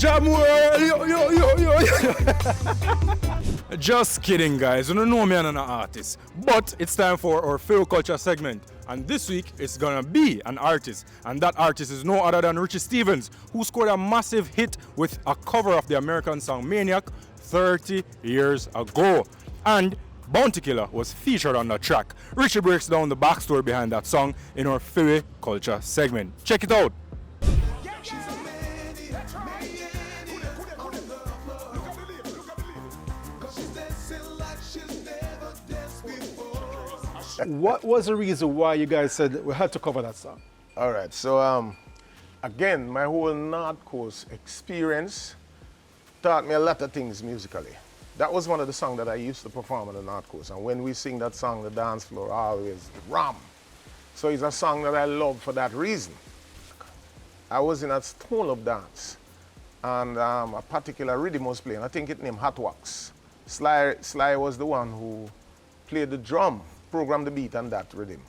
Jam world, yo. Just kidding, guys. You don't know me, I'm an artist. But it's time for our FiWi Culture segment. And this week, it's gonna be an artist. And that artist is no other than Richie Stephens, who scored a massive hit with a cover of the American song Maniac 30 years ago. And Bounty Killa was featured on the track. Richie breaks down the backstory behind that song in our FiWi Culture segment. Check it out. What was the reason why you guys said we had to cover that song? All right, so again, my whole North Coast experience taught me a lot of things musically. That was one of the songs that I used to perform on the North Coast, and when we sing that song, the dance floor always ram. So it's a song that I love for that reason. I was in a stone up dance, and a particular rhythm was playing. I think it named Hot Wax. Sly was the one who played the drum, programmed the beat on that rhythm.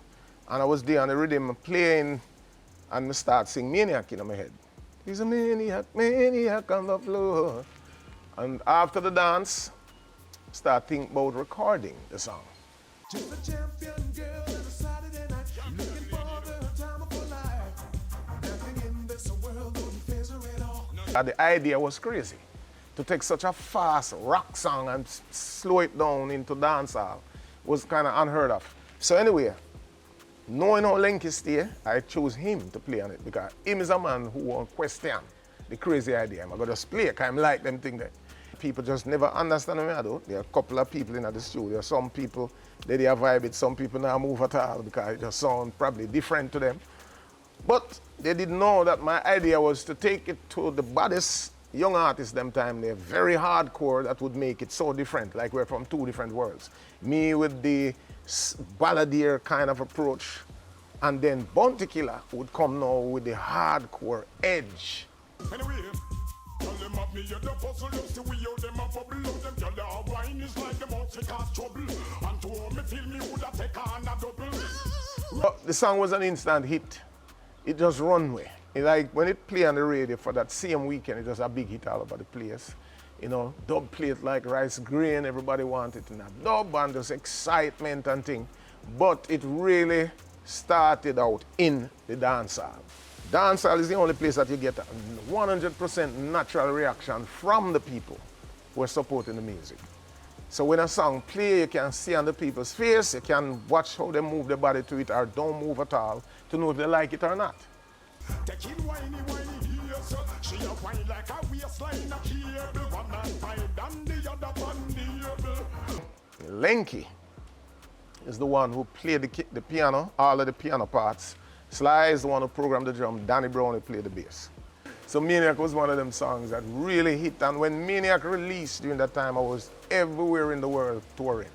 And I was there on the rhythm playing, and I start singing Maniac in my head. He's a maniac, maniac on the floor. And after the dance, start thinking about recording the song. Just a champion girl on a Saturday night, looking for the time of her life. Nothing in this world wouldn't phase her at all. The idea was crazy, to take such a fast rock song and slow it down into dancehall was kind of unheard of. So anyway, knowing how Lenky stay, I chose him to play on it because him is a man who won't question the crazy idea. I'm going to just play because I like them thing that people just never understand me. There are a couple of people in the studio. Some people, they vibe it, some people now move at all because it just sounds probably different to them. But they didn't know that my idea was to take it to the baddest young artists them time. They're very hardcore, that would make it so different, like we're from two different worlds. Me with the balladeer kind of approach, and then Bounty Killa would come now with the hardcore edge. Anyway, tell them up me, the puzzle, just the way out them a bubble out them, tell the wine is like the most it cause trouble, and to me feel me would have take on a double. The song was an instant hit. It just runway. Like when it played on the radio for that same weekend, it was a big hit all over the place. You know, dub played like rice grain, everybody wanted to have dub and there's excitement and thing. But it really started out in the dancehall. Dancehall is the only place that you get a 100% natural reaction from the people who are supporting the music. So when a song play, you can see on the people's face, you can watch how they move their body to it or don't move at all to know if they like it or not. She a wine like a waistline, a cable, one man tied and the other one the Lenky is the one who played the piano, all of the piano parts. Sly is the one who programmed the drum, Danny Brown who played the bass. So Maniac was one of them songs that really hit, and when Maniac released during that time, I was everywhere in the world touring.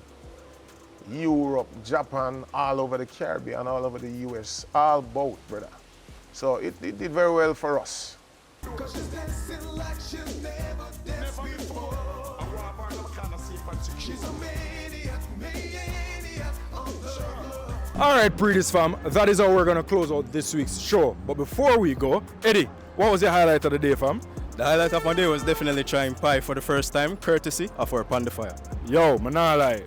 Europe, Japan, all over the Caribbean, all over the US, all both, brother. So it did very well for us. All right, Pree Dis fam, that is how we're gonna close out this week's show. But before we go, Eddie, what was your highlight of the day, fam? The highlight of my day was definitely trying pie for the first time, courtesy of our Pan the Fire. Yo, man, nah lie,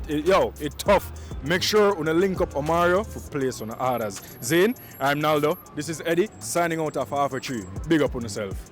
it tough. Make sure you link up Omario for place on the orders. Zane, I'm Naldo. This is Eddie signing out of Half a Tree. Big up on yourself.